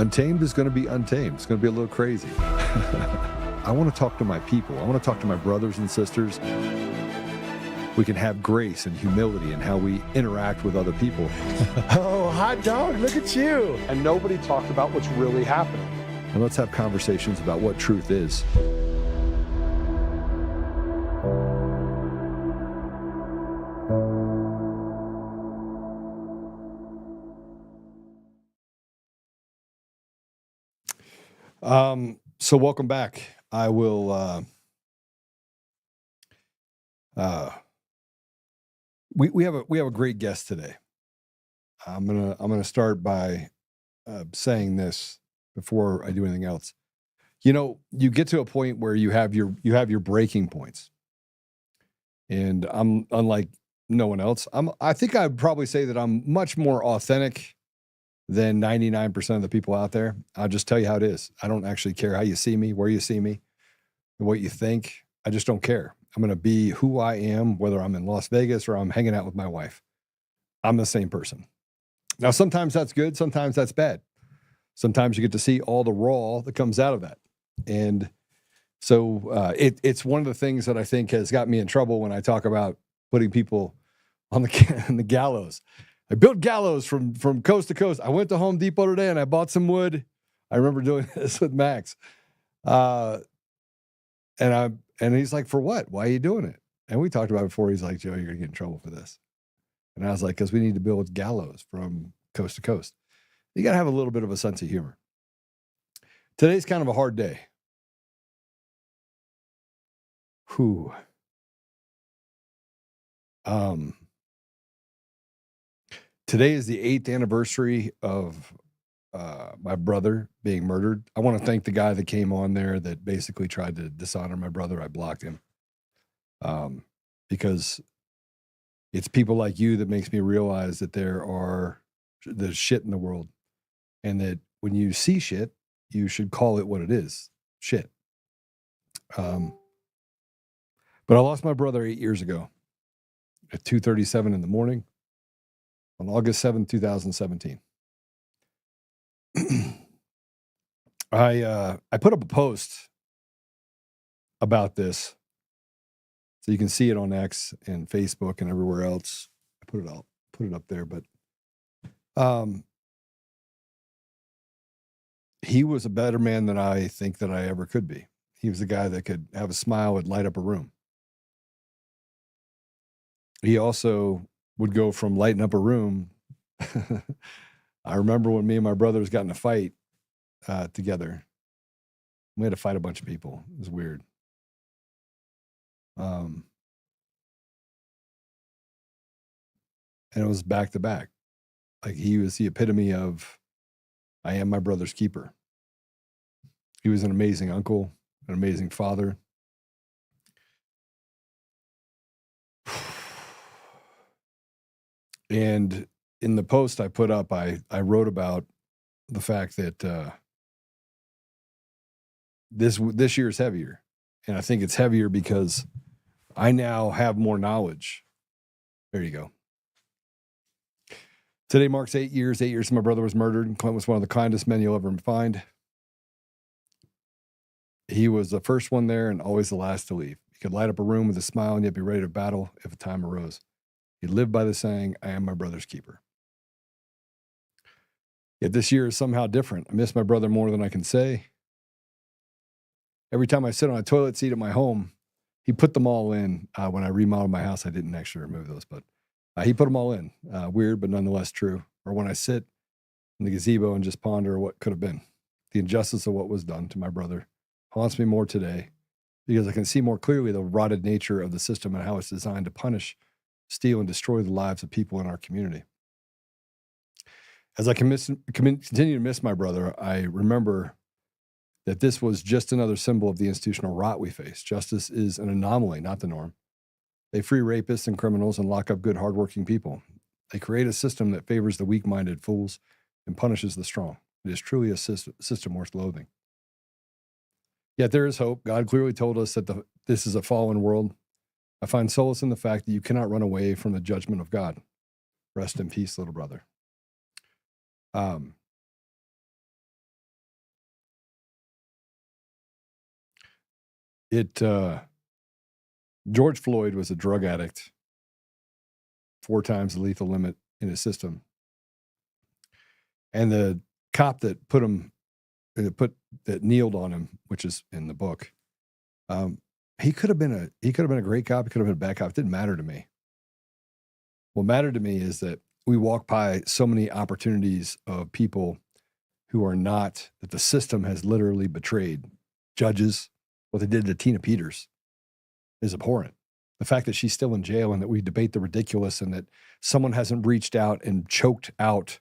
Untamed is going to be untamed. It's going to be a little crazy. I want to talk to my people. I want to talk to my brothers and sisters. We can have grace and humility in how we interact with other people. Oh, hot dog, look at you. And nobody talked about what's really happening. And let's have conversations about what truth is. So welcome back. I will, we have a great guest today. I'm gonna start by saying this before I do anything else. You know, you get to a point where you have your breaking points, and I'm unlike no one else. I think I'd probably say that I'm much more authentic than 99% of the people out there. I'll just tell you how it is. I don't actually care how you see me, where you see me, and what you think. I just don't care. I'm going to be who I am, whether I'm in Las Vegas or I'm hanging out with my wife. I'm the same person. Now, sometimes that's good. Sometimes that's bad. Sometimes you get to see all the raw that comes out of that. And so it's one of the things that I think has got me in trouble when I talk about putting people on the gallows. I built gallows from coast to coast. I went to Home Depot today and I bought some wood. I remember doing this with Max. And he's like, for what? Why are you doing it? And we talked about it before. He's like, Joe, you're going to get in trouble for this. And I was like, because we need to build gallows from coast to coast. You got to have a little bit of a sense of humor. Today's kind of a hard day. Whew. Today is the 8th anniversary of my brother being murdered. I want to thank the guy that came on there that basically tried to dishonor my brother. I blocked him because it's people like you that makes me realize that there's shit in the world, and that when you see shit, you should call it what it is, shit. But I lost my brother 8 years ago at 2:37 in the morning on August 7th, 2017. I put up a post about this, so you can see it on X and Facebook and everywhere else. I put it up there, but he was a better man than I think that I ever could be. He was a guy that could have a smile and light up a room. He also would go from lighting up a room. I remember when me and my brothers got in a fight together. We had to fight a bunch of people. It was weird. And it was back to back. Like, he was the epitome of, I am my brother's keeper. He was an amazing uncle, an amazing father. And in the post I put up, I wrote about the fact that this year is heavier. And I think it's heavier because I now have more knowledge. There you go. Today marks 8 years. 8 years since my brother was murdered. Clint was one of the kindest men you'll ever find. He was the first one there and always the last to leave. He could light up a room with a smile and yet be ready to battle if a time arose. He lived by the saying, I am my brother's keeper. Yet this year is somehow different. I miss my brother more than I can say. Every time I sit on a toilet seat at my home, he put them all in. When I remodeled my house, I didn't actually remove those, but he put them all in. Weird, but nonetheless true. Or when I sit in the gazebo and just ponder what could have been. The injustice of what was done to my brother haunts me more today because I can see more clearly the rotted nature of the system and how it's designed to punish, steal, and destroy the lives of people in our community. As I continue to miss my brother, I remember that this was just another symbol of the institutional rot we face. Justice is an anomaly, not the norm. They free rapists and criminals and lock up good, hardworking people. They create a system that favors the weak-minded fools and punishes the strong. It is truly a system worth loathing. Yet there is hope. God clearly told us that this is a fallen world. I find solace in the fact that you cannot run away from the judgment of God. Rest in peace, little brother. George Floyd was a drug addict, 4 times the lethal limit in his system. And the cop that that kneeled on him, which is in the book, he could have been a great cop. He could have been a bad cop. It didn't matter to me. What mattered to me is that we walk by so many opportunities of people who are not, that the system has literally betrayed. Judges, what they did to Tina Peters is abhorrent. The fact that she's still in jail and that we debate the ridiculous and that someone hasn't reached out and choked out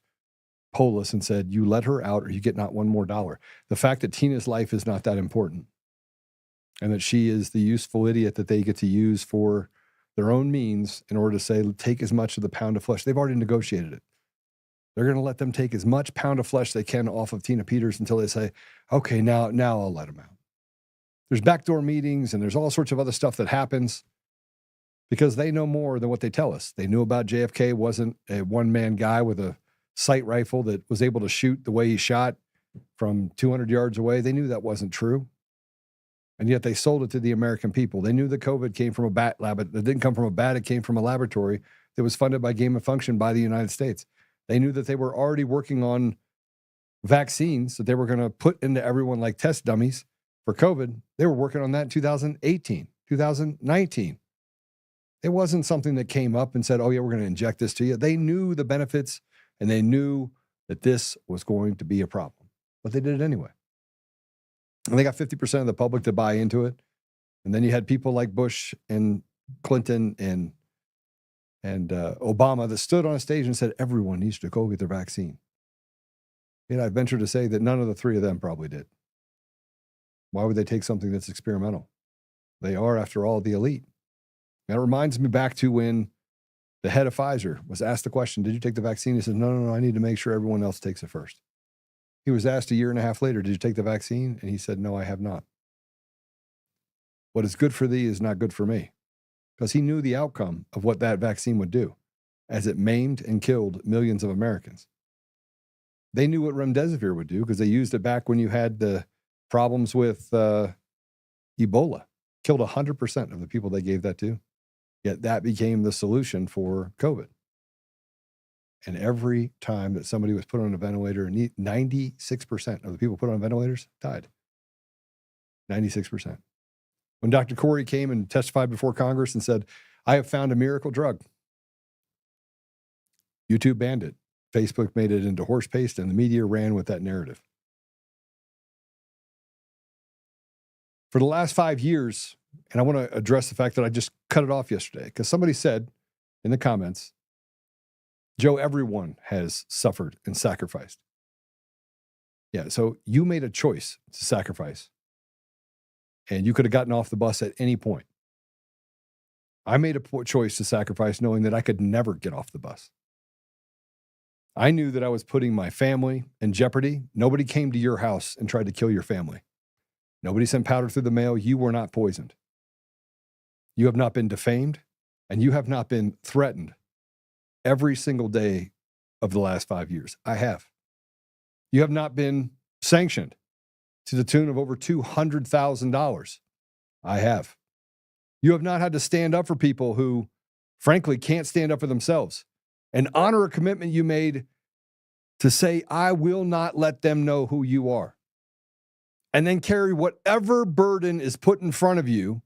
Polis and said, you let her out or you get not one more dollar. The fact that Tina's life is not that important and that she is the useful idiot that they get to use for their own means in order to say, take as much of the pound of flesh. They've already negotiated it. They're going to let them take as much pound of flesh they can off of Tina Peters until they say, okay, now I'll let them out. There's backdoor meetings and there's all sorts of other stuff that happens because they know more than what they tell us. They knew about JFK wasn't a one-man guy with a sight rifle that was able to shoot the way he shot from 200 yards away. They knew that wasn't true. And yet they sold it to the American people. They knew that COVID came from a bat lab. It didn't come from a bat. It came from a laboratory that was funded by gain of function by the United States. They knew that they were already working on vaccines that they were going to put into everyone like test dummies for COVID. They were working on that in 2018, 2019. It wasn't something that came up and said, oh yeah, we're going to inject this to you. They knew the benefits and they knew that this was going to be a problem, but they did it anyway. And they got 50% of the public to buy into it. And then you had people like Bush and Clinton and Obama that stood on a stage and said, everyone needs to go get their vaccine. And I venture to say that none of the 3 of them probably did. Why would they take something that's experimental? They are, after all, the elite. And it reminds me back to when the head of Pfizer was asked the question, did you take the vaccine? He said, no, I need to make sure everyone else takes it first. He was asked a year and a half later, did you take the vaccine? And he said, no, I have not. What is good for thee is not good for me. Because he knew the outcome of what that vaccine would do as it maimed and killed millions of Americans. They knew what remdesivir would do because they used it back when you had the problems with Ebola. Killed 100% of the people they gave that to. Yet that became the solution for COVID. And every time that somebody was put on a ventilator, 96% of the people put on ventilators died. 96%. When Dr. Corey came and testified before Congress and said, I have found a miracle drug. YouTube banned it. Facebook made it into horse paste, and the media ran with that narrative. For the last 5 years, and I want to address the fact that I just cut it off yesterday, because somebody said in the comments, Joe, everyone has suffered and sacrificed. Yeah, so you made a choice to sacrifice. And you could have gotten off the bus at any point. I made a choice to sacrifice knowing that I could never get off the bus. I knew that I was putting my family in jeopardy. Nobody came to your house and tried to kill your family. Nobody sent powder through the mail. You were not poisoned. You have not been defamed, and you have not been threatened every single day of the last 5 years. I have. You have not been sanctioned to the tune of over $200,000. I have. You have not had to stand up for people who, frankly, can't stand up for themselves and honor a commitment you made to say, I will not let them know who you are. And then carry whatever burden is put in front of you,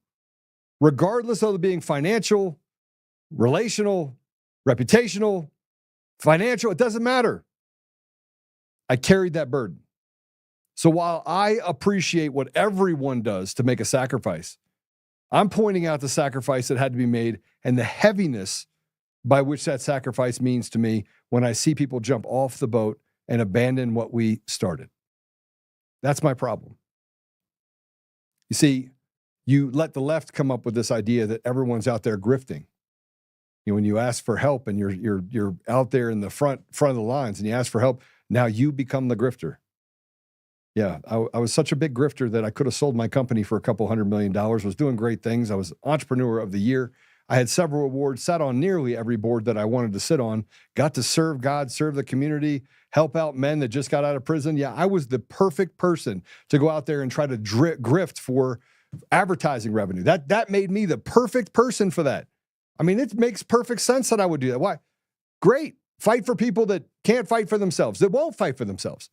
regardless of it being financial, relational, reputational, financial, it doesn't matter. I carried that burden. So while I appreciate what everyone does to make a sacrifice, I'm pointing out the sacrifice that had to be made and the heaviness by which that sacrifice means to me when I see people jump off the boat and abandon what we started. That's my problem. You see, you let the left come up with this idea that everyone's out there grifting. You know, when you ask for help and you're out there in the front of the lines and you ask for help, now you become the grifter. Yeah, I was such a big grifter that I could have sold my company for $200 million, was doing great things. I was Entrepreneur of the Year. I had several awards, sat on nearly every board that I wanted to sit on, got to serve God, serve the community, help out men that just got out of prison. Yeah, I was the perfect person to go out there and try to grift for advertising revenue. That made me the perfect person for that. I mean, it makes perfect sense that I would do that. Why? Great. Fight for people that can't fight for themselves, that won't fight for themselves,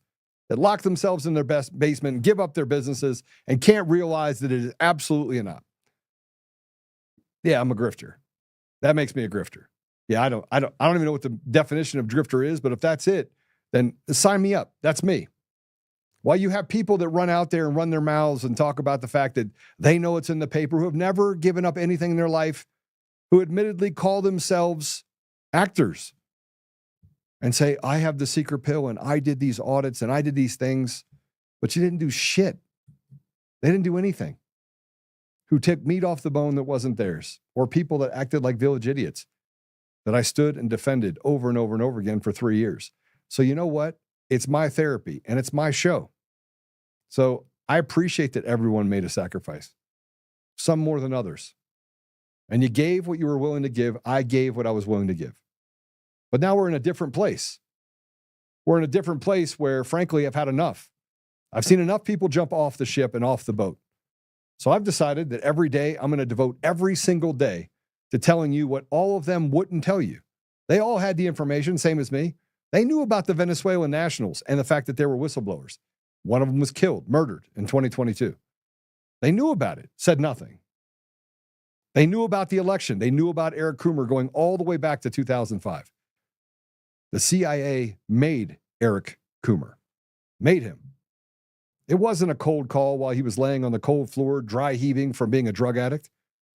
that lock themselves in their best basement, give up their businesses, and can't realize that it is absolutely enough. Yeah, I'm a grifter. That makes me a grifter. Yeah, I don't even know what the definition of drifter is, but if that's it, then sign me up. That's me. While you have people that run out there and run their mouths and talk about the fact that they know it's in the paper, who have never given up anything in their life, who admittedly call themselves actors and say, I have the secret pill and I did these audits and I did these things, but you didn't do shit. They didn't do anything. Who took meat off the bone that wasn't theirs, or people that acted like village idiots that I stood and defended over and over and over again for 3 years. So you know what? It's my therapy and it's my show. So I appreciate that everyone made a sacrifice, some more than others. And you gave what you were willing to give. I gave what I was willing to give. But now we're in a different place. We're in a different place where, frankly, I've had enough. I've seen enough people jump off the ship and off the boat. So I've decided that every day I'm going to devote every single day to telling you what all of them wouldn't tell you. They all had the information, same as me. They knew about the Venezuelan nationals and the fact that they were whistleblowers. One of them was killed, murdered in 2022. They knew about it, said nothing. They knew about the election. They knew about Eric Coomer going all the way back to 2005. The CIA made Eric Coomer, made him. It wasn't a cold call while he was laying on the cold floor, dry heaving from being a drug addict.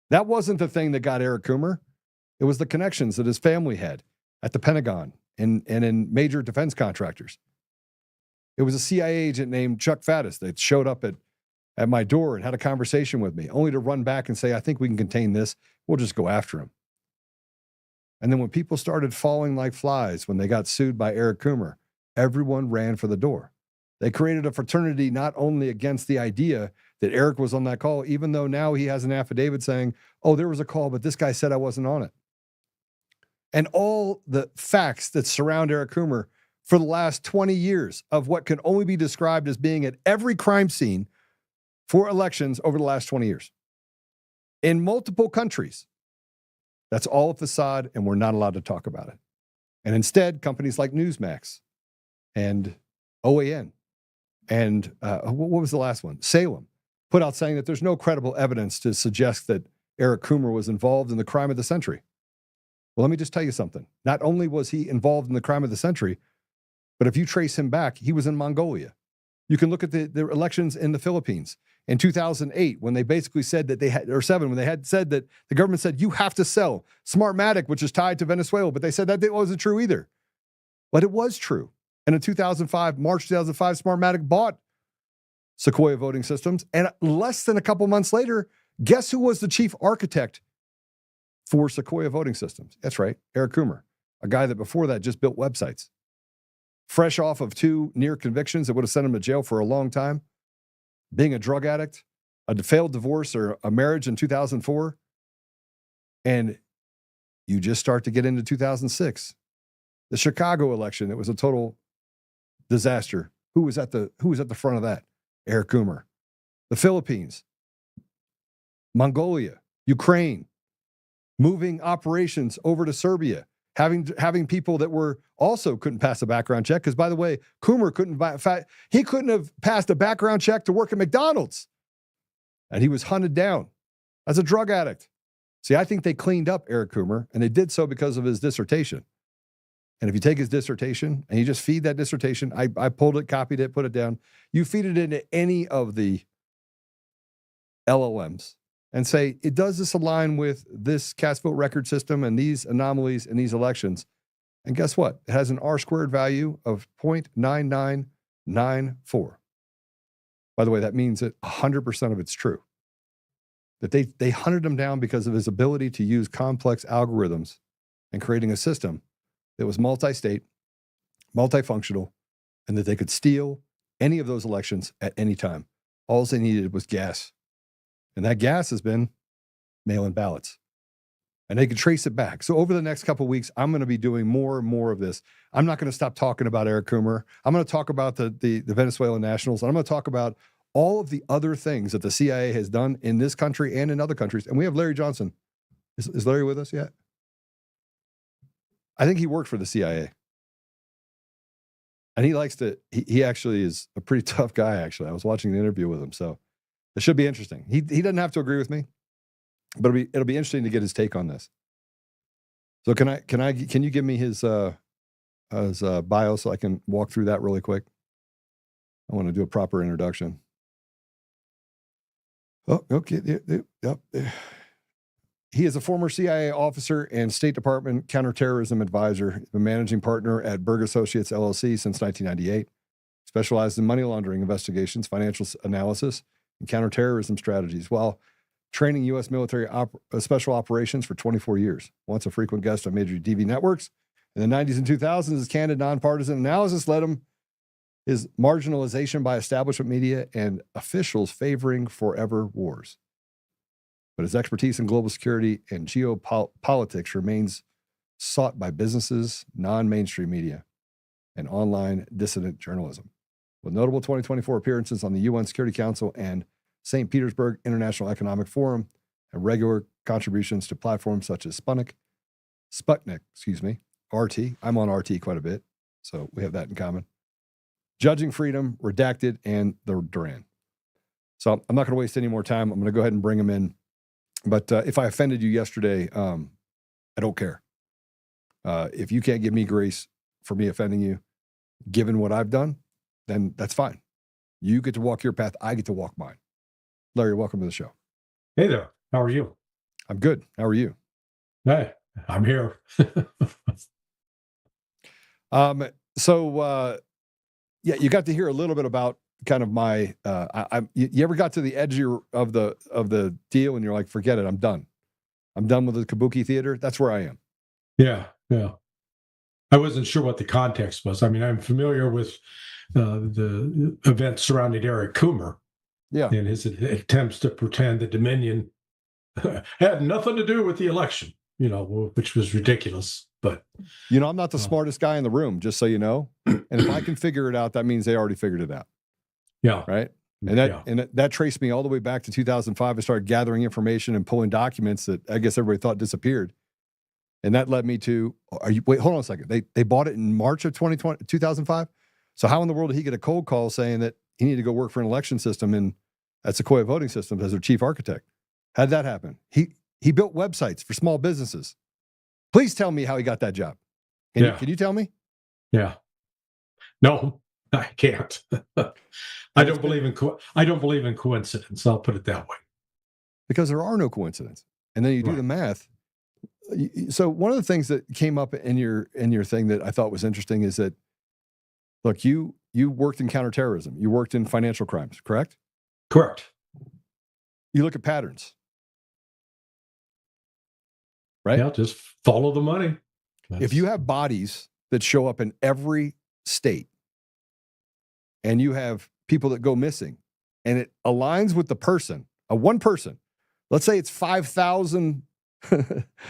That wasn't the thing that got Eric Coomer. It was the connections that his family had at the Pentagon and in major defense contractors. It was a CIA agent named Chuck Faddis that showed up at my door and had a conversation with me, only to run back and say, I think we can contain this. We'll just go after him. And then when people started falling like flies when they got sued by Eric Coomer, everyone ran for the door. They created a fraternity not only against the idea that Eric was on that call, even though now he has an affidavit saying, oh, there was a call, but this guy said I wasn't on it. And all the facts that surround Eric Coomer for the last 20 years of what can only be described as being at every crime scene for elections over the last 20 years in multiple countries. That's all a facade, and we're not allowed to talk about it. And instead, companies like Newsmax and OAN and what was the last one? Salem put out saying that there's no credible evidence to suggest that Eric Coomer was involved in the crime of the century. Well, let me just tell you something. Not only was he involved in the crime of the century, but if you trace him back, he was in Mongolia. You can look at the elections in the Philippines in 2008 when they basically said that they had, or 7, when they had said that the government said, you have to sell Smartmatic, which is tied to Venezuela, but they said that wasn't true either. But it was true. And in March 2005, Smartmatic bought Sequoia Voting Systems. And less than a couple months later, guess who was the chief architect for Sequoia Voting Systems? That's right, Eric Coomer, a guy that before that just built websites. Fresh off of 2 near convictions that would have sent him to jail for a long time, being a drug addict, a failed divorce or a marriage in 2004. And you just start to get into 2006. The Chicago election, it was a total disaster. Who was at the front of that? Eric Coomer. The Philippines, Mongolia, Ukraine, moving operations over to Serbia, having people that were also couldn't pass a background check. Because by the way, Coomer couldn't have passed a background check to work at McDonald's. And he was hunted down as a drug addict. See, I think they cleaned up Eric Coomer, and they did so because of his dissertation. And if you take his dissertation and you just feed that dissertation, I pulled it, copied it, put it down. You feed it into any of the LLMs and say, does this align with this cast vote record system and these anomalies in these elections? And guess what? It has an R-squared value of 0.9994. By the way, that means that 100% of it's true. That they hunted him down because of his ability to use complex algorithms and creating a system that was multi-state, multifunctional, and that they could steal any of those elections at any time. All they needed was gas. And that gas has been mail-in ballots. And they could trace it back. So over the next couple of weeks, I'm going to be doing more and more of this. I'm not going to stop talking about Eric Coomer. I'm going to talk about the Venezuelan nationals. And I'm going to talk about all of the other things that the CIA has done in this country and in other countries. And we have Larry Johnson. Is Larry with us yet? I think he worked for the CIA. And he likes to, he actually is a pretty tough guy, actually. I was watching the interview with him, so it should be interesting. He doesn't have to agree with me, but it'll be interesting to get his take on this. So can you give me his bio so I can walk through that really quick? I want to do a proper introduction. Oh, okay. Yep. He is a former CIA officer and State Department counterterrorism advisor, a managing partner at Berg Associates LLC since 1998. Specialized in money laundering investigations, financial analysis, and counterterrorism strategies, while training U.S. military special operations for 24 years. Once a frequent guest on major TV networks. In the 90s and 2000s, his candid, nonpartisan analysis led him his marginalization by establishment media and officials favoring forever wars. But his expertise in global security and geopolitics remains sought by businesses, non-mainstream media, and online dissident journalism. With notable 2024 appearances on the UN Security Council and St. Petersburg International Economic Forum, and regular contributions to platforms such as Sputnik, RT. I'm on RT quite a bit, so we have that in common. Judging Freedom, Redacted, and the Duran. So I'm not going to waste any more time. I'm going to go ahead and bring them in. But if I offended you yesterday, I don't care. If you can't give me grace for me offending you, given what I've done, then that's fine. You get to walk your path. I get to walk mine. Larry, welcome to the show. Hey there. How are you? I'm good. How are you? Hey, I'm here. Yeah, you got to hear a little bit about kind of my. You ever got to the edge of the deal and you're like, forget it, I'm done. I'm done with the Kabuki theater. That's where I am. Yeah. I wasn't sure what the context was. I mean, I'm familiar with the events surrounding Eric Coomer. Yeah. And his attempts to pretend that Dominion had nothing to do with the election, which was ridiculous. But I'm not the smartest guy in the room, just so you know. And if I can figure it out, that means they already figured it out. Yeah. Right. And that traced me all the way back to 2005. I started gathering information and pulling documents that I guess everybody thought disappeared. And that led me to, wait, hold on a second. They bought it in March of 2005. So how in the world did he get a cold call saying that he needed to go work for an election system at Sequoia Voting Systems as their chief architect? How did that happen? He built websites for small businesses. Please tell me how he got that job. Can you tell me? Yeah. No, I can't. I don't believe in coincidence. I'll put it that way. Because there are no coincidences. And then you do the math. So one of the things that came up in your thing that I thought was interesting is that, look, you worked in counterterrorism. You worked in financial crimes, correct? Correct. You look at patterns. Right? Yeah, just follow the money. If you have bodies that show up in every state and you have people that go missing and it aligns with the person, one person, let's say it's 5,000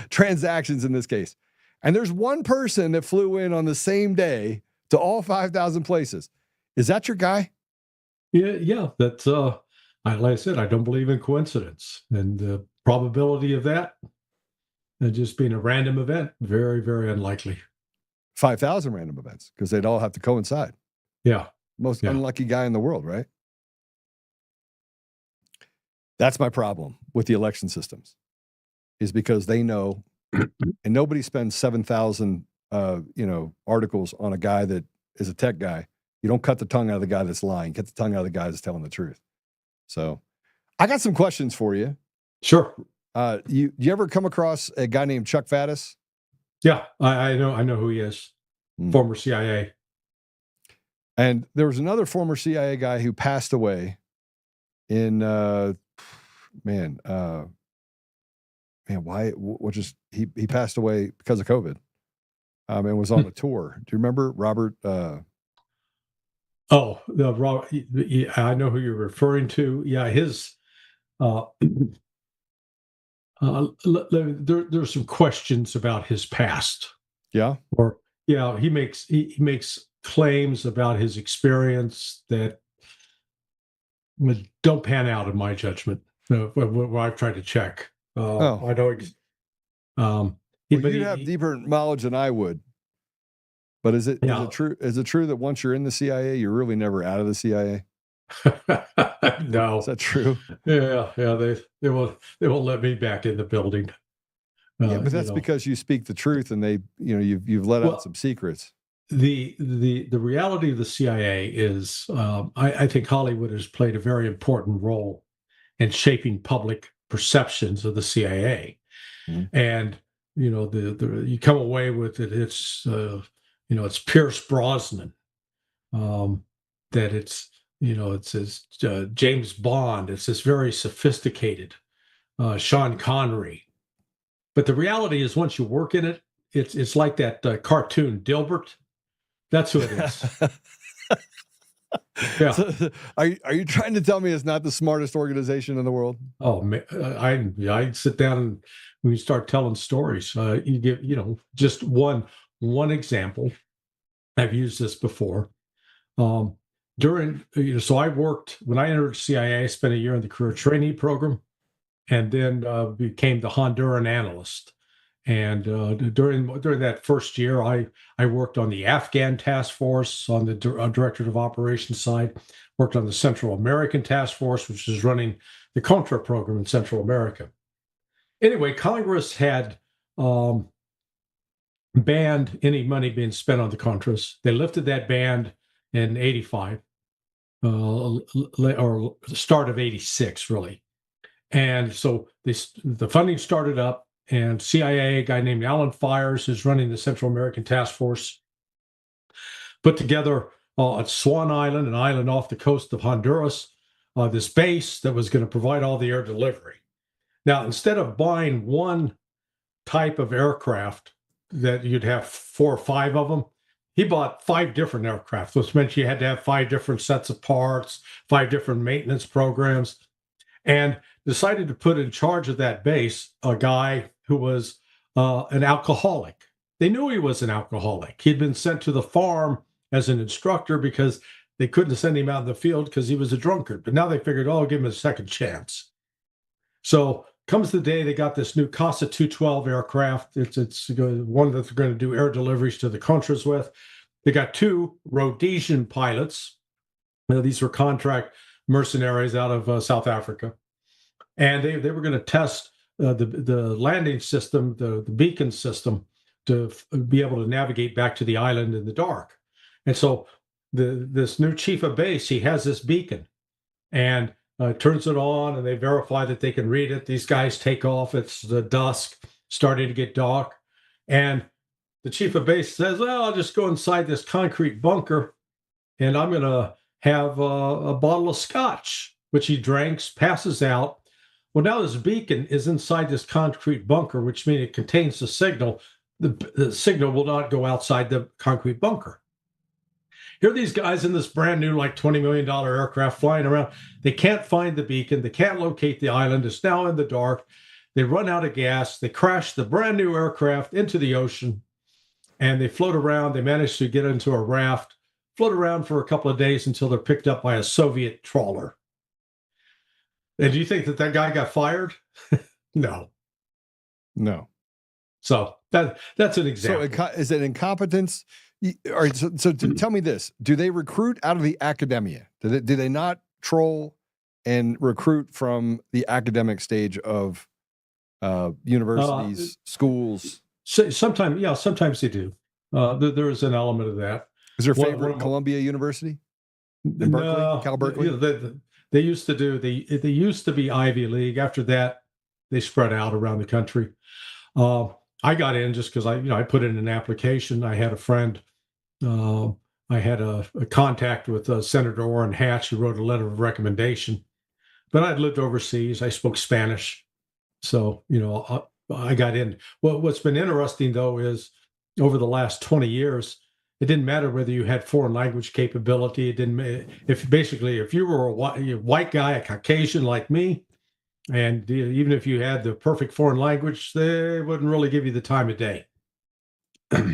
transactions in this case, and there's one person that flew in on the same day to all 5,000 places. Is that your guy? Yeah. That's like I said, I don't believe in coincidence, and the probability of that just being a random event, very, very unlikely. 5,000 random events, because they'd all have to coincide. Yeah. Most unlucky guy in the world, right? That's my problem with the election systems, is because they know, and nobody spends 7,000, articles on a guy that is a tech guy. You don't cut the tongue out of the guy that's lying. Get the tongue out of the guy that's telling the truth. So I got some questions for you. Sure. You ever come across a guy named Chuck Faddis? Yeah, I know who he is. Former CIA. And there was another former CIA guy who passed away in, he passed away because of COVID, and was on a tour. Do you remember Robert? Robert. Yeah, I know who you're referring to. Yeah, his. There's some questions about his past. Yeah. He makes claims about his experience that don't pan out in my judgment. What I've tried to check. I know. Well, you'd have deeper knowledge than I would. But is it true? Is it true that once you're in the CIA, you're really never out of the CIA? No. Is that true? Yeah. They won't let me back in the building. Yeah, but that's because you speak the truth, and you've let out some secrets. The reality of the CIA is, I think Hollywood has played a very important role in shaping public perceptions of the CIA, and you come away with it. It's Pierce Brosnan, that it's James Bond. It's this very sophisticated Sean Connery. But the reality is, once you work in it, it's like that cartoon Dilbert. That's who it is. Yeah. So, are you trying to tell me it's not the smartest organization in the world? Oh, I sit down and we start telling stories. You give just one example. I've used this before. So I worked when I entered CIA. I spent a year in the career trainee program, and then became the Honduran analyst. And during that first year, I worked on the Afghan task force on the Directorate of Operations side, worked on the Central American task force, which is running the Contra program in Central America. Anyway, Congress had banned any money being spent on the Contras. They lifted that ban in 85, or the start of 86, really. And so the funding started up, and CIA, a guy named Alan Fires, who's running the Central American Task Force, put together at Swan Island, an island off the coast of Honduras, this base that was going to provide all the air delivery. Now, instead of buying one type of aircraft that you'd have 4 or 5 of them, he bought 5 different aircraft, which meant you had to have 5 different sets of parts, 5 different maintenance programs, and decided to put in charge of that base a guy who was an alcoholic. They knew he was an alcoholic. He'd been sent to the farm as an instructor because they couldn't send him out in the field because he was a drunkard. But now they figured, give him a second chance. So comes the day they got this new Casa 212 aircraft. It's one that they're going to do air deliveries to the Contras with. They got 2 Rhodesian pilots. These were contract mercenaries out of South Africa. And they were going to test the landing system, the beacon system, to be able to navigate back to the island in the dark. And so this new chief of base, he has this beacon and turns it on, and they verify that they can read it. These guys take off. It's the dusk, starting to get dark. And the chief of base says, well, I'll just go inside this concrete bunker, and I'm going to have a bottle of scotch, which he drinks, passes out. Well, now this beacon is inside this concrete bunker, which means it contains the signal. The signal will not go outside the concrete bunker. Here are these guys in this brand new, like $20 million aircraft flying around. They can't find the beacon. They can't locate the island. It's now in the dark. They run out of gas. They crash the brand new aircraft into the ocean, and they float around. They manage to get into a raft, float around for a couple of days until they're picked up by a Soviet trawler. And do you think that guy got fired? No. So that's an example. So is it incompetence? All right. So tell me this: do they recruit out of the academia? Do they not troll and recruit from the academic stage of universities, schools? Sometimes they do. There is an element of that. Is there a favorite Columbia University? In Berkeley, Cal Berkeley? They used to do. They used to be Ivy League. After that, they spread out around the country. I got in just because I put in an application. I had a friend. I had a contact with Senator Orrin Hatch, who wrote a letter of recommendation. But I'd lived overseas. I spoke Spanish, so I got in. Well, what's been interesting though is over the last 20 years. It didn't matter whether you had foreign language capability. It didn't. If you were a white guy, a Caucasian like me, and even if you had the perfect foreign language, they wouldn't really give you the time of day.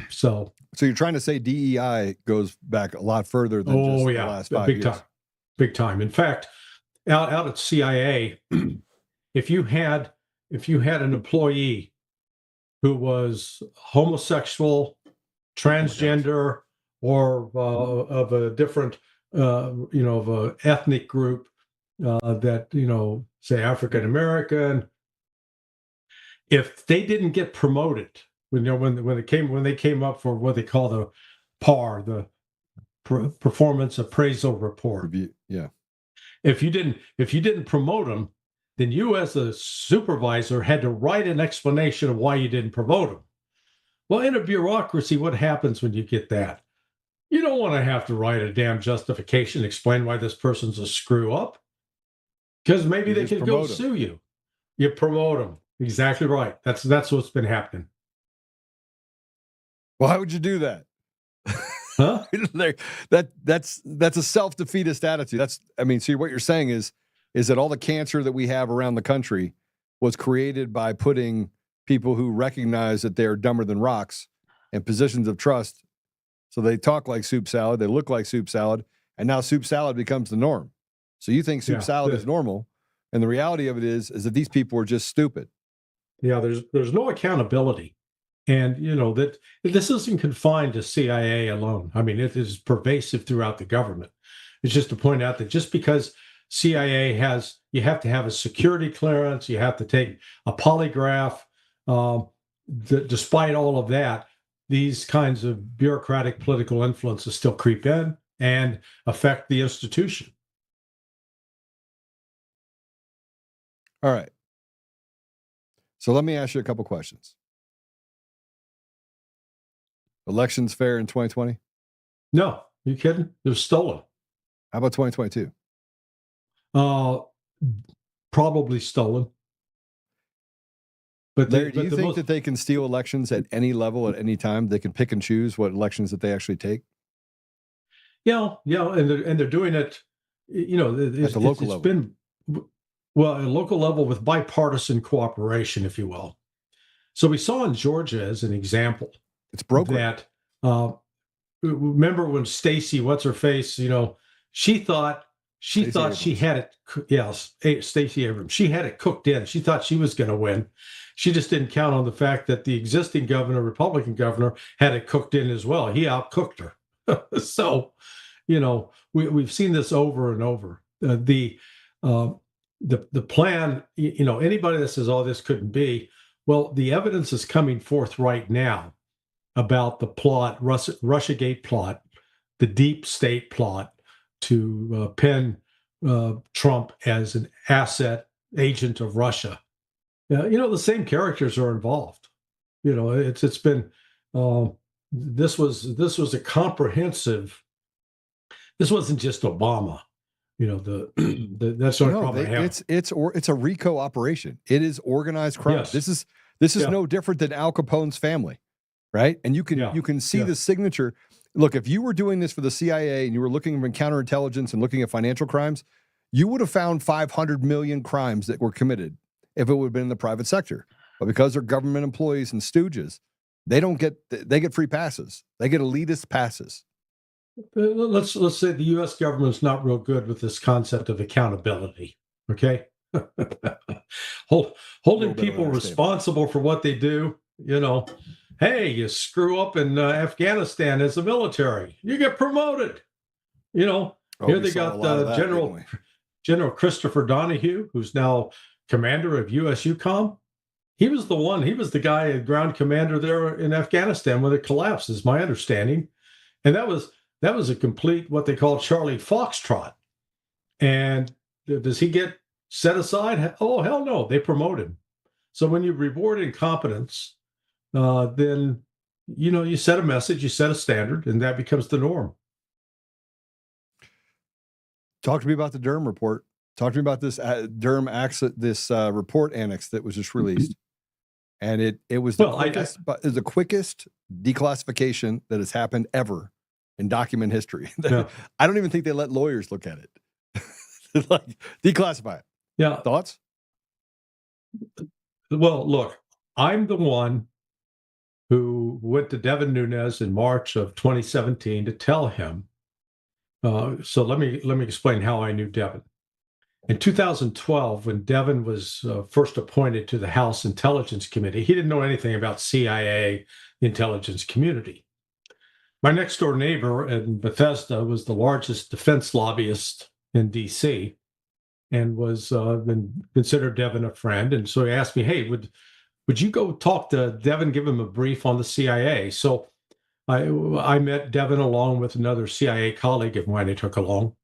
So you're trying to say DEI goes back a lot further than just the last 5 years. Big time. In fact, out at CIA, if you had an employee who was homosexual, transgender, or of a different, of a ethnic group that, say African American, if they didn't get promoted, when they came up for what they call the PAR, the Performance Appraisal Report. Yeah. If you didn't promote them, then you as a supervisor had to write an explanation of why you didn't promote them. Well, in a bureaucracy, what happens when you get that? You don't want to have to write a damn justification, explain why this person's a screw up, because maybe they can go sue you. You promote them. Exactly right. That's what's been happening. Why would you do that? Huh? That's a self-defeatist attitude. See, what you're saying is that all the cancer that we have around the country was created by putting people who recognize that they're dumber than rocks in positions of trust. So they talk like soup salad, they look like soup salad, and now soup salad becomes the norm. So you think soup salad is normal, and the reality of it is that these people are just stupid. Yeah, there's no accountability. And, that this isn't confined to CIA alone. I mean, it is pervasive throughout the government. It's just to point out that just because CIA you have to have a security clearance, you have to take a polygraph. Despite all of that, these kinds of bureaucratic political influences still creep in and affect the institution. All right. So let me ask you a couple questions. Elections fair in 2020? No, you kidding? It was stolen. How about 2022? Probably stolen. But Larry, do you think that they can steal elections at any level at any time? They can pick and choose what elections that they actually take? Yeah, and they're doing it. At the local level. Been at a local level with bipartisan cooperation, if you will. So we saw in Georgia as an example. It's broken. That remember when Stacey, what's her face? She thought she had it. Yes, Stacey Abrams. She had it cooked in. She thought she was going to win. She just didn't count on the fact that the existing governor, Republican governor, had it cooked in as well. He outcooked her. So, we've seen this over and over. The plan. Anybody that says, "Oh, this couldn't be," well, the evidence is coming forth right now about the plot, Russiagate plot, the deep state plot to pin Trump as an asset agent of Russia. The same characters are involved. It's been this was a comprehensive. This wasn't just Obama. That's not problem. It's a RICO operation. It is organized crime. Yes. This is no different than Al Capone's family. Right. And you can see the signature. Look, if you were doing this for the CIA and you were looking for counterintelligence and looking at financial crimes, you would have found 500 million crimes that were committed if it would have been in the private sector. But because they're government employees and stooges, they get free passes. They get elitist passes. Let's say the U.S. government's not real good with this concept of accountability. Okay. Holding people responsible for what they do, Hey, you screw up in Afghanistan as a military, you get promoted. Here they got General Christopher Donahue, who's now commander of USUCOM. He was the guy, ground commander there in Afghanistan when it collapsed, is my understanding. And that was a complete, what they call Charlie Foxtrot. And does he get set aside? Oh, hell no, they promote him. So when you reward incompetence, then, you set a message, you set a standard, and that becomes the norm. Talk to me about the Durham report. Talk to me about this Durham report annex that was just released. And it was the quickest declassification that has happened ever in document history. Yeah. I don't even think they let lawyers look at it. Like, declassify it. Yeah. Thoughts? Well, look, I'm the one who went to Devin Nunes in March of 2017 to tell him. So let me explain how I knew Devin. In 2012, when Devin was first appointed to the House Intelligence Committee, he didn't know anything about CIA intelligence community. My next door neighbor in Bethesda was the largest defense lobbyist in DC and was been considered Devin a friend. And so he asked me, hey, would you go talk to Devin, give him a brief on the CIA? So I met Devin along with another CIA colleague of mine I took along,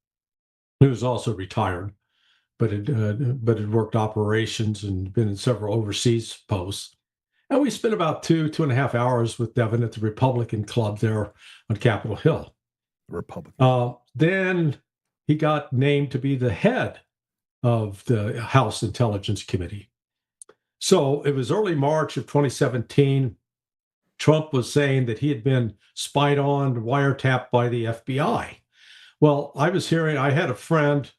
who was also retired, but had worked operations and been in several overseas posts. And we spent about 2.5 hours with Devin at the Republican Club there on Capitol Hill. Republican. Then he got named to be the head of the House Intelligence Committee. So it was early March of 2017. Trump was saying that he had been spied on, wiretapped by the FBI. Well, I had a friend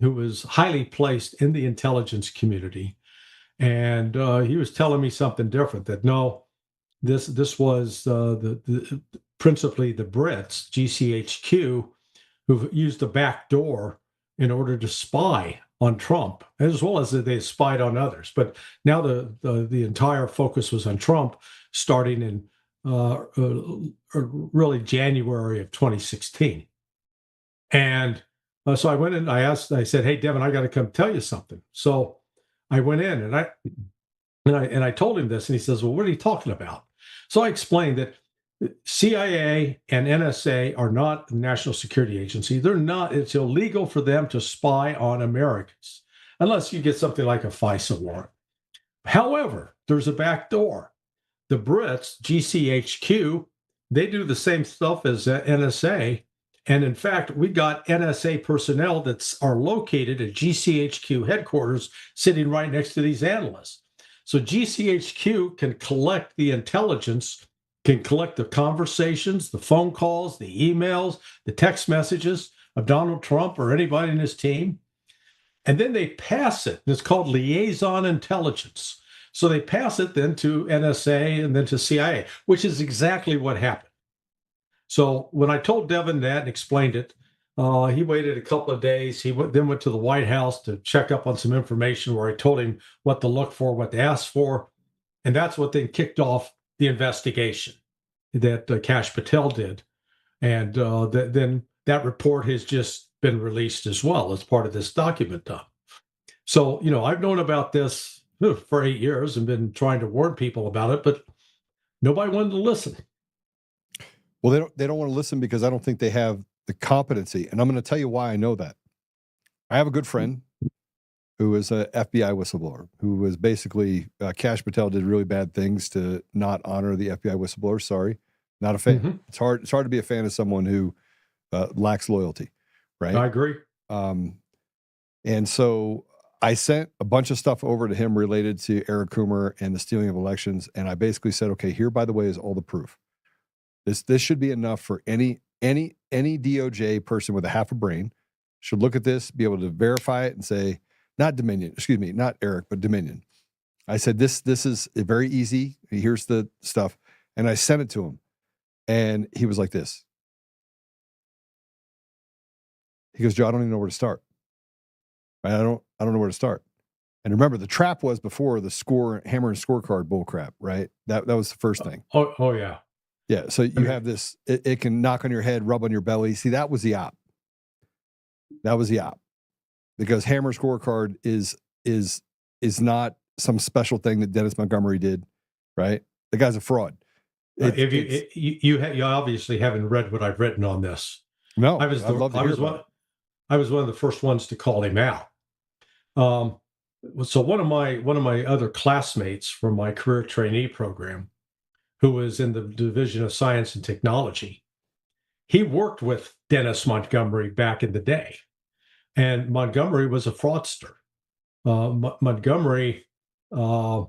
who was highly placed in the intelligence community, and he was telling me something different, that no, this was principally the Brits, GCHQ, who used the back door in order to spy on Trump, as well as they spied on others. But now the entire focus was on Trump, starting in really January of 2016. And so I went in, I said, hey, Devin, I got to come tell you something. So I went in and I told him this, and he says, well, what are you talking about? So I explained that CIA and NSA are not a national security agency. They're not. It's illegal for them to spy on Americans unless you get something like a FISA warrant. However, there's a back door. The Brits, GCHQ, they do the same stuff as NSA. And in fact, we got NSA personnel that are located at GCHQ headquarters sitting right next to these analysts. So GCHQ can collect the intelligence, can collect the conversations, the phone calls, the emails, the text messages of Donald Trump or anybody in his team. And then they pass it. It's called liaison intelligence. So they pass it then to NSA and then to CIA, which is exactly what happened. So when I told Devin that and explained it, he waited a couple of days. He then went to the White House to check up on some information where I told him what to look for, what to ask for. And that's what then kicked off the investigation that Kash Patel did. And then that report has just been released as well as part of this document. So, I've known about this for 8 years and been trying to warn people about it, but nobody wanted to listen. Well, they don't want to listen because I don't think they have the competency. And I'm going to tell you why I know that. I have a good friend who is a FBI whistleblower, who was basically, Kash Patel did really bad things to not honor the FBI whistleblower. Sorry, not a fan. Mm-hmm. It's hard to be a fan of someone who lacks loyalty, right? I agree. And so I sent a bunch of stuff over to him related to Eric Coomer and the stealing of elections. And I basically said, okay, here, by the way, is all the proof. This should be enough for any DOJ person with a half a brain should look at this, be able to verify it and say, not Eric, but Dominion. I said, this is very easy. Here's the stuff. And I sent it to him. And he was like this. He goes, Joe, I don't even know where to start. I don't know where to start. And remember, the trap was before the hammer and scorecard bullcrap, right? That was the first thing. Oh yeah. Yeah, so you have this, it can knock on your head, rub on your belly. See, that was the op. Because hammer scorecard is not some special thing that Dennis Montgomery did, right? The guy's a fraud. You obviously haven't read what I've written on this. No, I was one of the first ones to call him out. So one of my other classmates from my career trainee program, who was in the Division of Science and Technology, he worked with Dennis Montgomery back in the day. And Montgomery was a fraudster. Montgomery was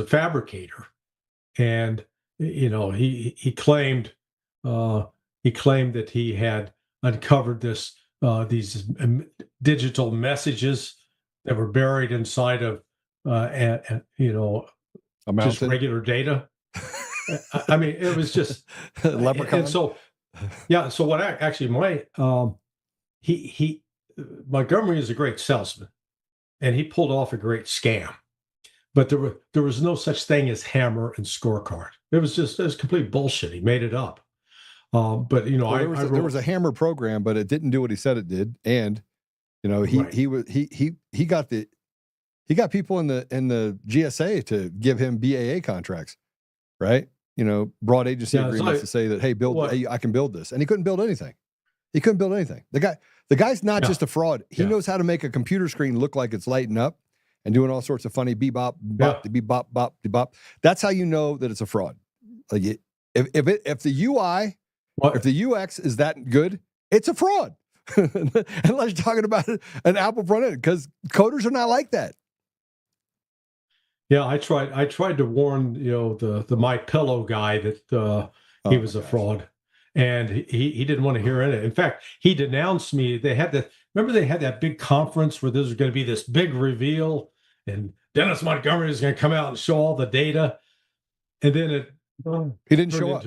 a fabricator. And, he claimed that he had uncovered these digital messages that were buried inside of, just regular data. I mean, it was just leprechaun. And so what he Montgomery is a great salesman, and he pulled off a great scam. But there was no such thing as hammer and scorecard. It was complete bullshit. He made it up. But you know, well, there was a hammer program, but it didn't do what he said it did, and you know he got people in the GSA to give him BAA contracts, right? You know, broad agency agreements to say that hey, I can build this, and he couldn't build anything. He couldn't build anything. The guy's not just a fraud. He knows how to make a computer screen look like it's lighting up and doing all sorts of funny bebop, bop, bebop, bop, bebop. That's how you know that it's a fraud. Like if the UI, if the UX is that good, it's a fraud. Unless you're talking about an Apple front end, because coders are not like that. Yeah, I tried to warn, you know, the My Pillow guy that he was a fraud, and he didn't want to hear it. In fact, he denounced me. They had that big conference where there was going to be this big reveal, and Dennis Montgomery is going to come out and show all the data, and then he didn't show up.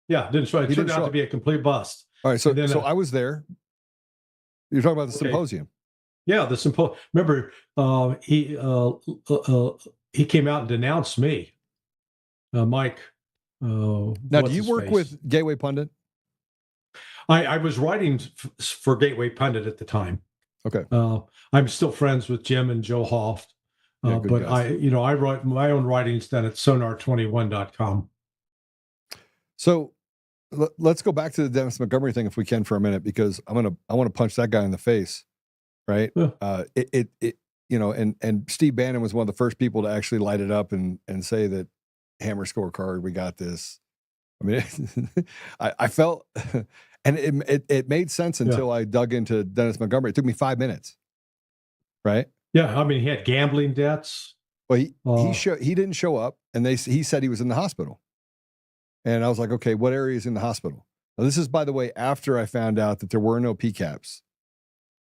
Didn't show up. It turned out to be a complete bust. All right, so I was there. You're talking about the symposium. Yeah, the symposium. Remember, he came out and denounced me, Mike. Now, do you work with Gateway Pundit? I was writing for Gateway Pundit at the time. Okay. I'm still friends with Jim and Joe Hoft, but guys. I write my own writings then at sonar21.com. So let's go back to the Dennis Montgomery thing if we can for a minute, because I want to punch that guy in the face, right? Yeah. And Steve Bannon was one of the first people to actually light it up and say that hammer scorecard, we got this. I mean, I felt, and it made sense until I dug into Dennis Montgomery. It took me 5 minutes, right? Yeah, I mean, he had gambling debts. Well, he didn't show up, and he said he was in the hospital. And I was like, okay, what area is in the hospital? Now, this is, by the way, after I found out that there were no PCAPs.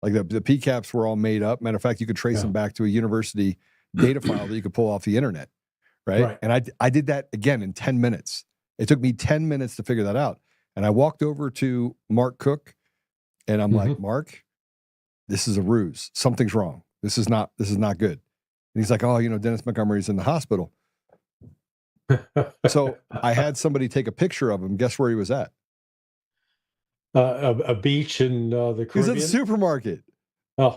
Like the PCAPs were all made up. Matter of fact, you could trace them back to a university data file that you could pull off the internet, right? And I did that again in 10 minutes. It took me 10 minutes to figure that out. And I walked over to Mark Cook, and I'm like, Mark, this is a ruse. Something's wrong. This is not good. And he's like, oh, Dennis Montgomery's in the hospital. So I had somebody take a picture of him. Guess where he was at? A beach in the Caribbean? He's at the supermarket. Oh.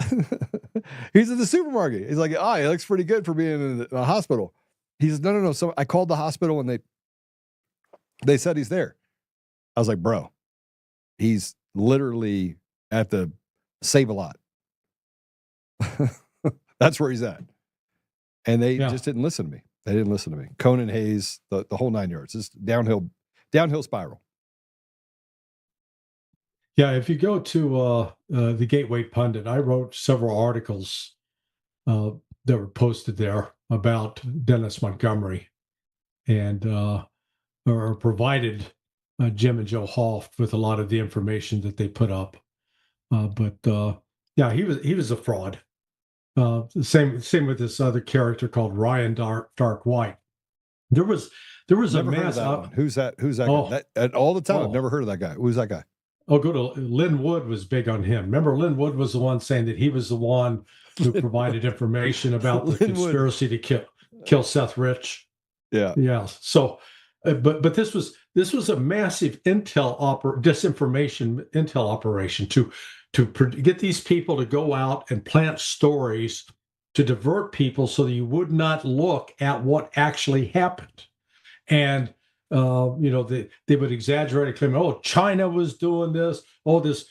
He's at the supermarket. He's like, he looks pretty good for being in a hospital. He says, no. So I called the hospital, and they said he's there. I was like, bro, he's literally at the Save-A-Lot. That's where he's at. And they just didn't listen to me. They didn't listen to me. Conan Hayes, the whole 9 yards. It's downhill spiral. Yeah, if you go to the Gateway Pundit, I wrote several articles that were posted there about Dennis Montgomery, and or provided Jim and Joe Hoft with a lot of the information that they put up. But he was a fraud. Same with this other character called Ryan Dark White. There was never a mass. Who's that guy? All the time. I've never heard of that guy. Who's that guy? Oh, go to Lynn Wood was big on him. Remember, Lynn Wood was the one saying that he was the one who provided information about the conspiracy to kill Seth Rich. Yeah. So, but this was a massive disinformation intel operation to get these people to go out and plant stories to divert people so that you would not look at what actually happened. And they would exaggerate and claim, oh, China was doing this. Oh, this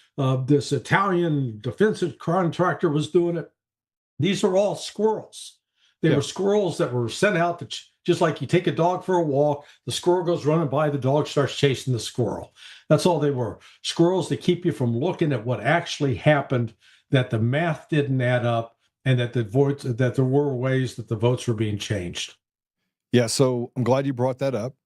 Italian defense contractor was doing it. These are all squirrels. They were squirrels that were sent out to just like you take a dog for a walk, the squirrel goes running by, the dog starts chasing the squirrel. That's all they were. Squirrels that keep you from looking at what actually happened, that the math didn't add up, and that there were ways that the votes were being changed. Yeah, so I'm glad you brought that up,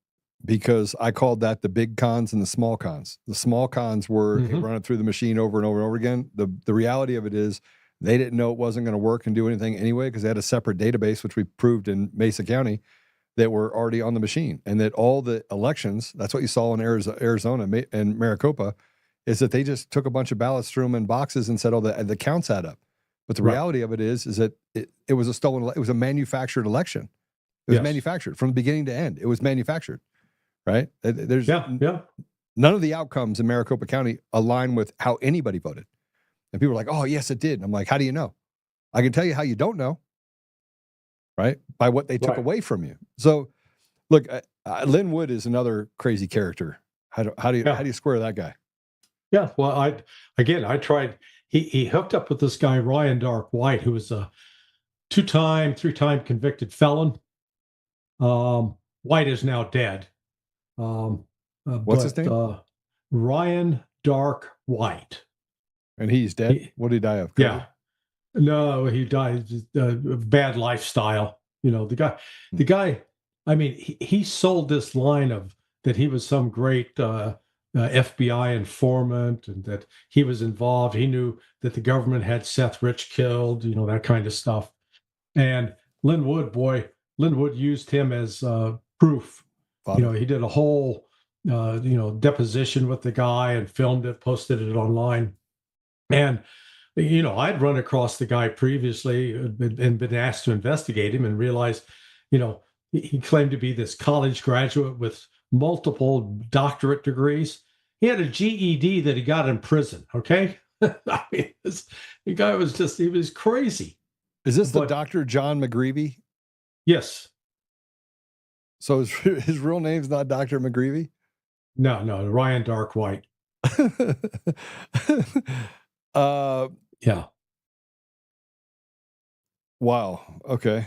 because I called that the big cons and the small cons. The small cons were running through the machine over and over and over again. The reality of it is they didn't know it wasn't going to work and do anything anyway, because they had a separate database, which we proved in Mesa County, that were already on the machine. And that all the elections, that's what you saw in Arizona and Maricopa, is that they just took a bunch of ballots, threw them in boxes, and said, "Oh, the counts add up." But the Right. reality of it is that it was a stolen. It was a manufactured election. It was Yes. manufactured from beginning to end. It was manufactured, right? There's Yeah. none of the outcomes in Maricopa County align with how anybody voted. And people are like, "Oh, yes, it did." And I'm like, "How do you know?" I can tell you how you don't know, right? By what they took Right. away from you. So, look, Lynn Wood is another crazy character. How do you square that guy? Yeah. Well, I tried. He hooked up with this guy Ryan Dark White, who was a 2-time, 3-time convicted felon. White is now dead. What's his name? Ryan Dark White. And he's dead. What did he die of? COVID? Yeah. No, he died of bad lifestyle. The guy. I mean, he sold this line of that he was some great FBI informant and that he was involved. He knew that the government had Seth Rich killed. That kind of stuff. And Lynn Wood used him as proof. Father. He did a whole deposition with the guy and filmed it, posted it online, and. I'd run across the guy previously and been asked to investigate him and realized, he claimed to be this college graduate with multiple doctorate degrees. He had a GED that he got in prison. Okay. I mean, the guy he was crazy. Is this the Dr. John McGreevy? Yes. So his real name's not Dr. McGreevy? No, Ryan Dark White. Yeah. Wow. Okay.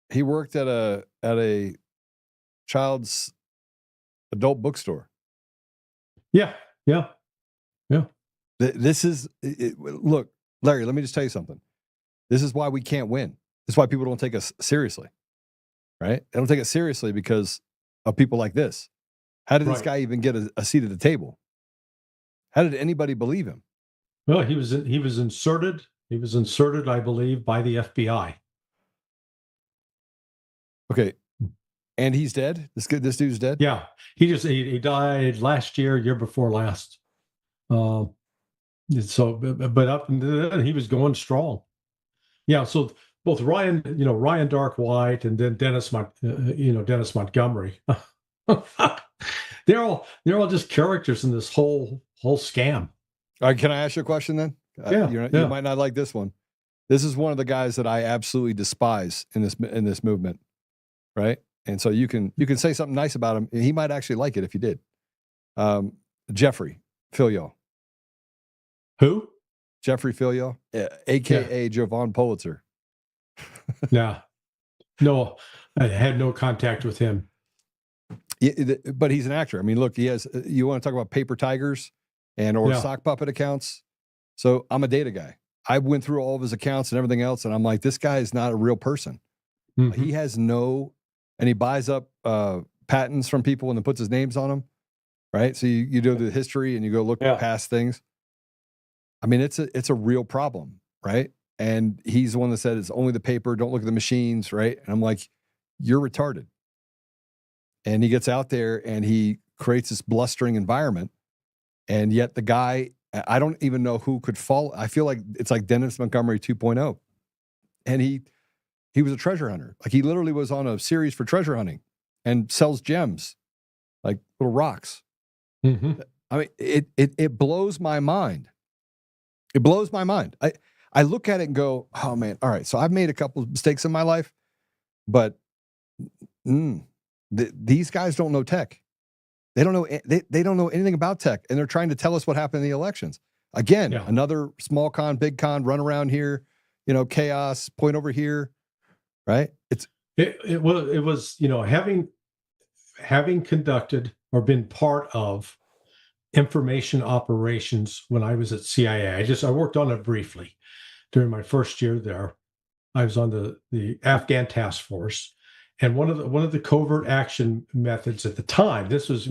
He worked at a child's adult bookstore. Yeah. This is look, Larry, let me just tell you something. This is why we can't win. This is why people don't take us seriously. Right? They don't take it seriously because of people like this. How did this guy even get a seat at the table? How did anybody believe him? Well, he was inserted. He was inserted, I believe, by the FBI. Okay, and he's dead. This dude's dead. Yeah, he died last year before last. But up and then he was going strong. Yeah, so both Ryan Dark White and then Dennis Montgomery. they're all just characters in this whole scam. All right, can I ask you a question then? Yeah, you might not like this one. This is one of the guys that I absolutely despise in this movement, right? And so you can say something nice about him. He might actually like it if you did. Jeffrey Filio. Who? Jeffrey Filio, a.k.a. Jovan Pulitzer. Yeah. No, I had no contact with him. Yeah, but he's an actor. I mean, look, he has. You want to talk about paper tigers or sock puppet accounts? So I'm a data guy. I went through all of his accounts and everything else, and I'm like, this guy is not a real person. Mm-hmm. He has and he buys up patents from people and then puts his names on them, right? So you do the history and you go look past things. I mean, it's a real problem, right? And he's the one that said it's only the paper, don't look at the machines, right? And I'm like, you're retarded. And he gets out there and he creates this blustering environment. And yet the guy, I don't even know who could fall. I feel like it's like Dennis Montgomery 2.0. And he was a treasure hunter. Like he literally was on a series for treasure hunting and sells gems, like little rocks. Mm-hmm. I mean, it blows my mind. It blows my mind. I look at it and go, oh man, all right. So I've made a couple of mistakes in my life, but these guys don't know tech. They don't know. They don't know anything about tech, and they're trying to tell us what happened in the elections. Again, another small con, big con, run around here, chaos, point over here, right? It was having conducted or been part of information operations when I was at CIA. I worked on it briefly during my first year there. I was on the Afghan task force, and one of the covert action methods at the time. This was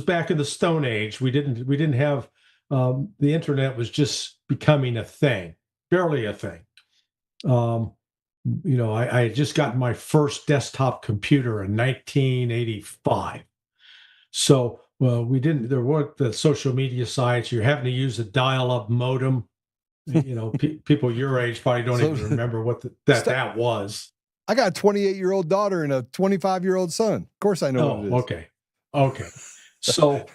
back in the Stone Age. We didn't have the internet was just becoming a thing, barely a thing. I had just gotten my first desktop computer in 1985. So well, we didn't. There weren't the social media sites. You're having to use a dial-up modem. People your age probably don't So- even remember what that was. I got a 28-year-old daughter and a 25-year-old son. Of course, I know what it is. Okay. So,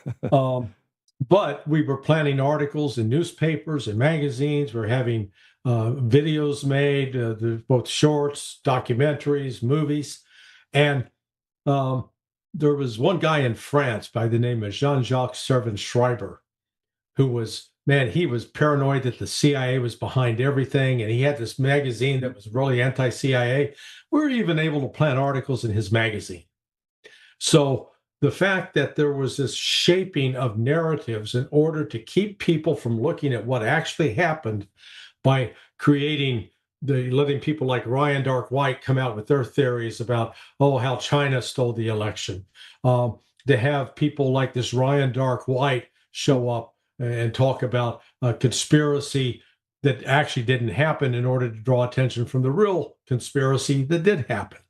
but we were planning articles in newspapers and magazines. We're having videos made, both shorts, documentaries, movies, and there was one guy in France by the name of Jean-Jacques Servan-Schreiber, who was, man, he was paranoid that the CIA was behind everything, and he had this magazine that was really anti-CIA. We were even able to plant articles in his magazine. So the fact that there was this shaping of narratives in order to keep people from looking at what actually happened by letting people like Ryan Dark White come out with their theories about, how China stole the election. To have people like this Ryan Dark White show up and talk about a conspiracy that actually didn't happen in order to draw attention from the real conspiracy that did happen.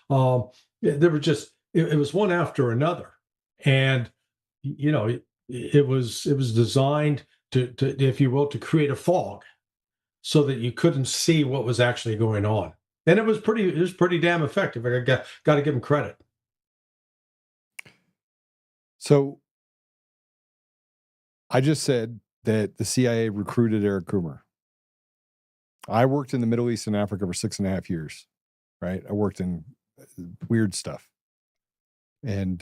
There were just, it was one after another. And, it was designed to, if you will, to create a fog so that you couldn't see what was actually going on. And it was pretty damn effective. I got to give him credit. So I just said that the CIA recruited Eric Coomer. I worked in the Middle East and Africa for 6.5 years, right? I worked in weird stuff and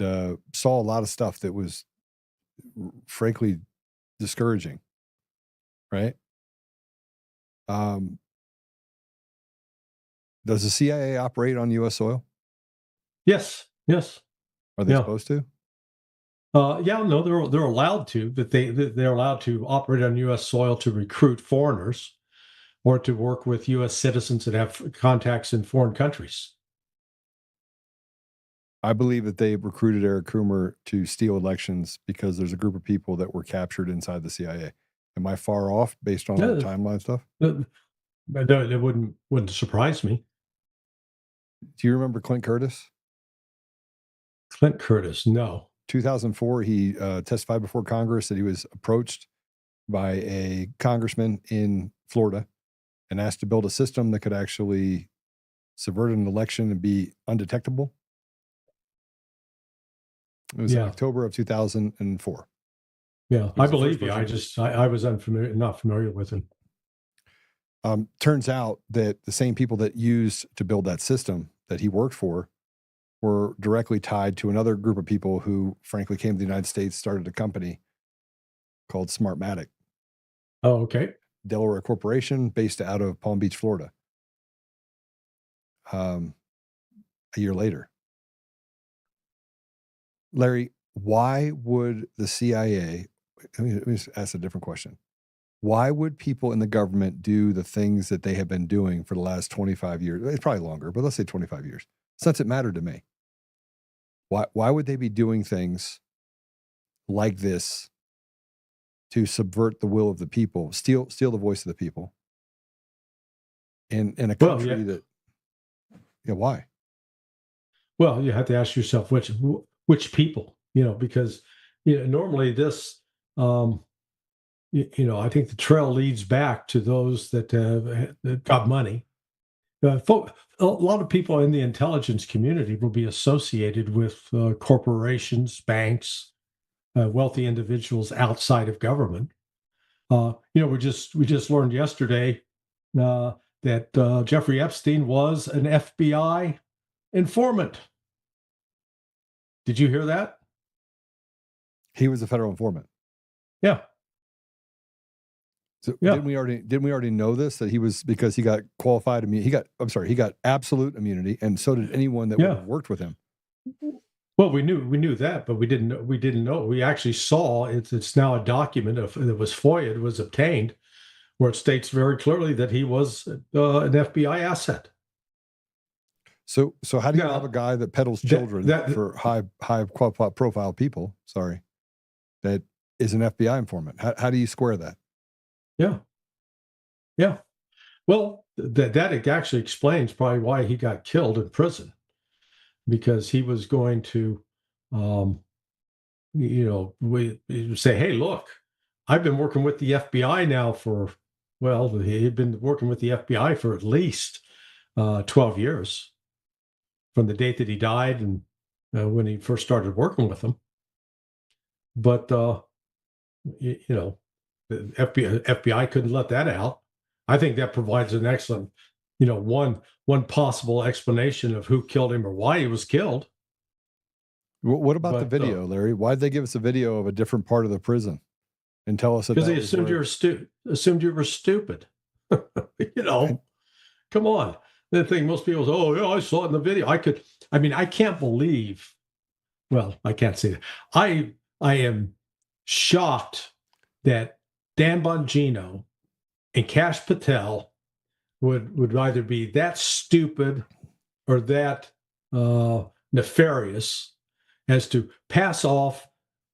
saw a lot of stuff that was frankly discouraging, right? Does the CIA operate on U.S. soil? Yes. Are they Yeah. supposed to? No, they're allowed to, but they're allowed to operate on U.S. soil to recruit foreigners or to work with U.S. citizens that have contacts in foreign countries. I believe that they recruited Eric Coomer to steal elections because there's a group of people that were captured inside the CIA. Am I far off based on all the timeline stuff? It wouldn't surprise me. Do you remember Clint Curtis? Clint Curtis, no. 2004, he testified before Congress that he was approached by a congressman in Florida and asked to build a system that could actually subvert an election and be undetectable. It was in October of 2004. Yeah, I believe you. I was not familiar with him. Turns out that the same people that used to build that system that he worked for were directly tied to another group of people who, frankly, came to the United States, started a company called Smartmatic. Oh, okay. Delaware corporation based out of Palm Beach, Florida. A year later. Larry, why would the CIA, let me ask a different question. Why would people in the government do the things that they have been doing for the last 25 years? It's probably longer, but let's say 25 years, since it mattered to me. Why would they be doing things like this to subvert the will of the people, steal the voice of the people in a country that, why? Well, you have to ask yourself which people, because normally this, I think the trail leads back to those that got money. A lot of people in the intelligence community will be associated with corporations, banks, wealthy individuals outside of government. We just learned yesterday that Jeffrey Epstein was an FBI informant. Did you hear that? He was a federal informant. Yeah. So didn't we already know this, that he was, because he got qualified immunity? He got absolute immunity, and so did anyone that would have worked with him. Well, we knew that, but we didn't know. We actually saw it's now a document that was FOIA, was obtained, where it states very clearly that he was an FBI asset. So how do you have a guy that peddles children for high profile people? Sorry, that is an FBI informant. How do you square that? Yeah. Well, that actually explains probably why he got killed in prison, because he was going to we say, hey, look, I've been working with the FBI now he'd been working with the FBI for at least 12 years from the date that he died and when he first started working with them. But, the FBI couldn't let that out. I think that provides an excellent, one possible explanation of who killed him or why he was killed. What about the video, Larry? Why'd they give us a video of a different part of the prison and tell us that? Because they assumed you were stupid. Come on. The thing most people say, oh, yeah, I saw it in the video. I can't believe. Well, I can't say that. I am shocked that Dan Bongino and Kash Patel would either be that stupid or that nefarious as to pass off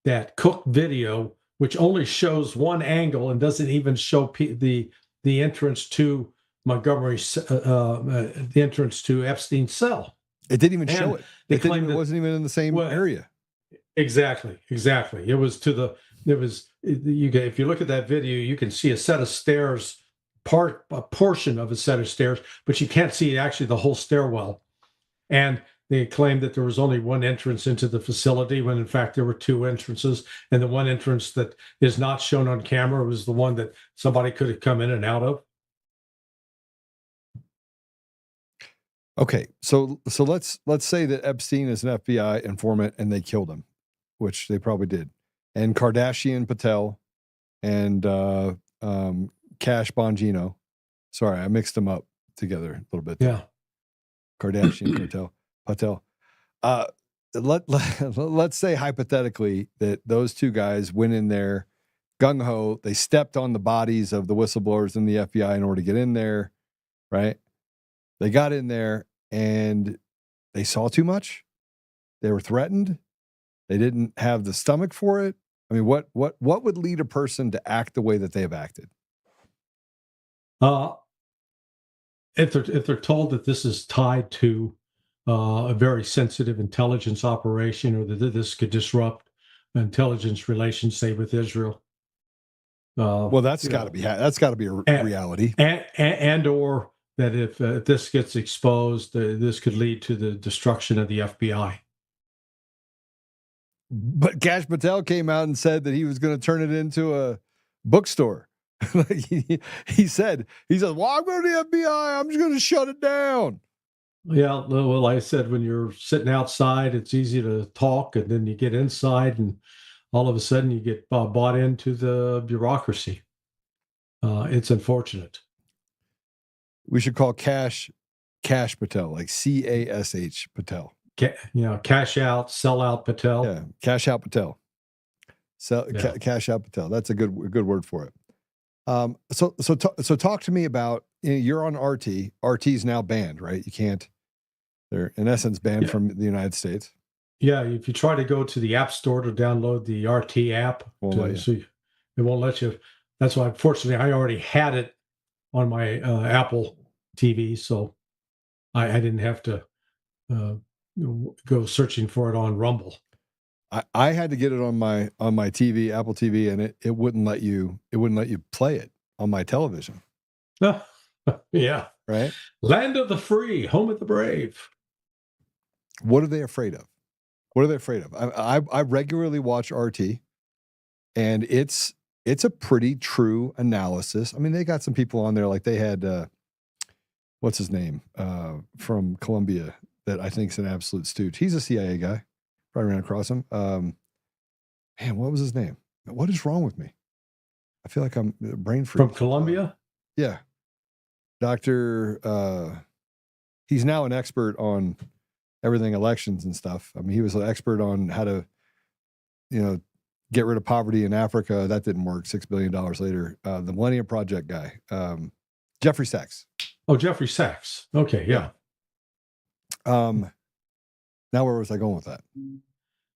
that cooked video, which only shows one angle and doesn't even show the entrance to Montgomery's, the entrance to Epstein's cell. It didn't even show it. It wasn't even in the same area. Exactly. It was if you look at that video, you can see a set of stairs, a portion of a set of stairs, but you can't see actually the whole stairwell. And they claimed that there was only one entrance into the facility when in fact there were two entrances. And the one entrance that is not shown on camera was the one that somebody could have come in and out of. Okay, so let's say that Epstein is an FBI informant and they killed him, which they probably did, and Kardashian Patel and Kash Bongino. Sorry, I mixed them up together a little bit. Yeah, Kardashian Patel. Let's say hypothetically that those two guys went in there gung ho. They stepped on the bodies of the whistleblowers in the FBI in order to get in there, right? They got in there and they saw too much. They were threatened. They didn't have the stomach for it. I mean, what would lead a person to act the way that they have acted? If they're told that this is tied to a very sensitive intelligence operation, or that this could disrupt intelligence relations, say with Israel. Well, that's got to be a reality. And or that if this gets exposed, this could lead to the destruction of the FBI. But Kash Patel came out and said that he was going to turn it into a bookstore. he said, well, I'm going to the FBI. I'm just going to shut it down. Yeah, well, like I said, when you're sitting outside, it's easy to talk, and then you get inside, and all of a sudden you get bought into the bureaucracy. It's unfortunate. We should call Kash Patel, like Cash Patel. Cash out, sell out Patel. Yeah, cash out Patel. Cash out Patel. That's a good word for it. So talk to me about, you're on RT. RT's now banned, right? You can't. They're in essence banned from the United States. Yeah, if you try to go to the App Store to download the RT app, it won't let you. That's why, unfortunately, I already had it on my Apple TV, so I didn't have to go searching for it on Rumble. I had to get it on my TV, Apple TV, and it wouldn't let you play it on my television. Yeah. Right. Land of the free, home of the brave. What are they afraid of? I regularly watch RT, and it's a pretty true analysis. I mean, they got some people on there, like they had what's his name from Columbia that I think is an absolute stooge. He's a CIA guy. Probably ran across him. Man, what was his name? What is wrong with me? I feel like I'm brain freeze. From Columbia? Yeah. Dr. He's now an expert on everything elections and stuff. I mean, he was an expert on how to, get rid of poverty in Africa. That didn't work. $6 billion later. The Millennium Project guy, Jeffrey Sachs. Oh, Jeffrey Sachs. Okay, yeah. Now where was I going with that?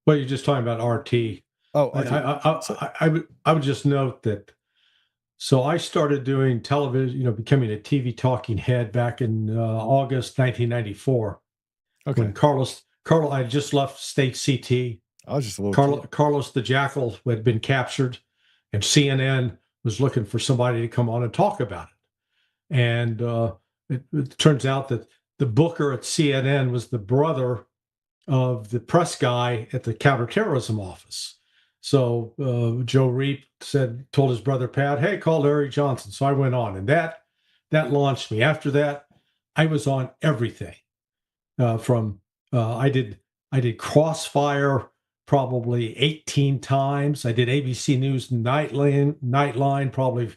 Well, you're just talking about RT. Oh, RT. I would just note that. So I started doing television, becoming a TV talking head back in August 1994. Okay. When Carl, I just left State CT. I was just a little kid. Carlos the Jackal had been captured, and CNN was looking for somebody to come on and talk about it. And it turns out that the booker at CNN was the brother of the press guy at the counterterrorism office. So Joe Reep told his brother Pat, "Hey, call Larry Johnson." So I went on, and that launched me. After that, I was on everything. I did Crossfire probably 18 times. I did ABC News Nightline probably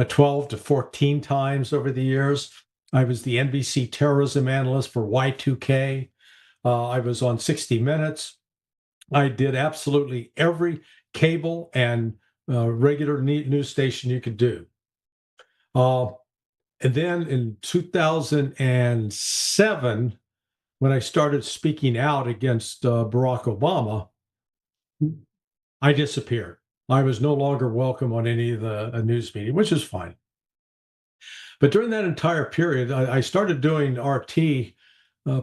12 to 14 times over the years. I was the NBC terrorism analyst for Y2K. I was on 60 Minutes. I did absolutely every cable and regular news station you could do. And then in 2007, when I started speaking out against Barack Obama, I disappeared. I was no longer welcome on any of the news media, which is fine. But during that entire period, I started doing RT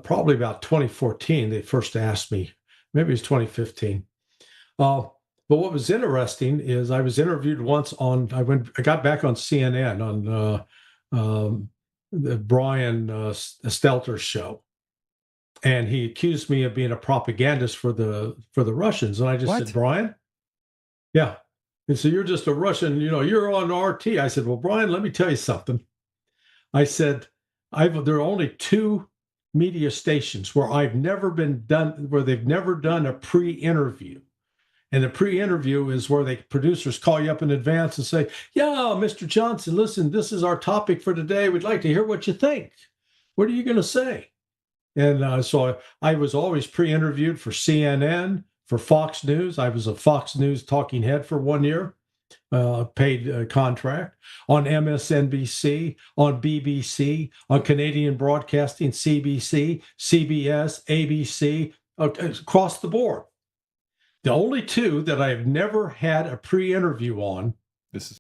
probably about 2014. They first asked me, maybe it was 2015. But what was interesting is I was interviewed once I got back on CNN on the Brian Stelter's show. And he accused me of being a propagandist for the Russians. And I just said, "Brian, yeah." And so, "You're just a Russian, you're on RT." I said, "Well, Brian, let me tell you something." I said, there are only two media stations where they've never done a pre-interview. And the pre-interview is where the producers call you up in advance and say, "Yeah, Mr. Johnson, listen, this is our topic for today. We'd like to hear what you think. What are you going to say?" And so I was always pre-interviewed for CNN, for Fox News. I was a Fox News talking head for 1 year, paid contract, on MSNBC, on BBC, on Canadian Broadcasting, CBC, CBS, ABC, across the board. The only two that I've never had a pre-interview on This is